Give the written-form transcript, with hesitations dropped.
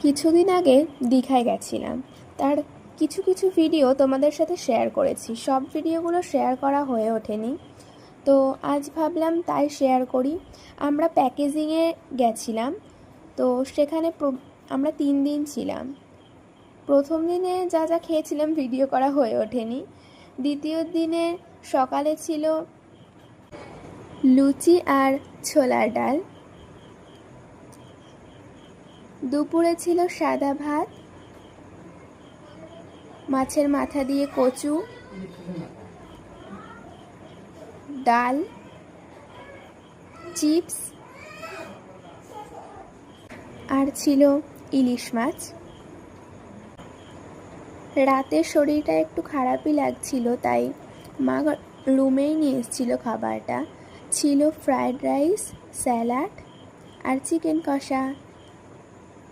কিছুদিন আগে দীঘায় গেছিলাম। তার কিছু কিছু ভিডিও তোমাদের সাথে শেয়ার করেছি। সব ভিডিওগুলো শেয়ার করা হয়ে ওঠেনি, তো আজ ভাবলাম তাই শেয়ার করি। আমরা প্যাকেজিংয়ে গেছিলাম, তো সেখানে আমরা 3 দিন ছিলাম। প্রথম দিনে যা যা খেয়েছিলাম ভিডিও করা হয়ে ওঠেনি। দ্বিতীয় দিনে সকালে ছিল লুচি আর ছোলার ডাল, দুপুরে ছিল সাদা ভাত, মাছের মাথা দিয়ে কচু, ডাল, চিপস আর ছিল ইলিশ মাছ। রাতে শরীরটা একটু খারাপই লাগছিল, তাই মা রুমেই নিয়ে এসেছিল খাবারটা। ছিল ফ্রায়েড রাইস, স্যালাড আর চিকেন কষা।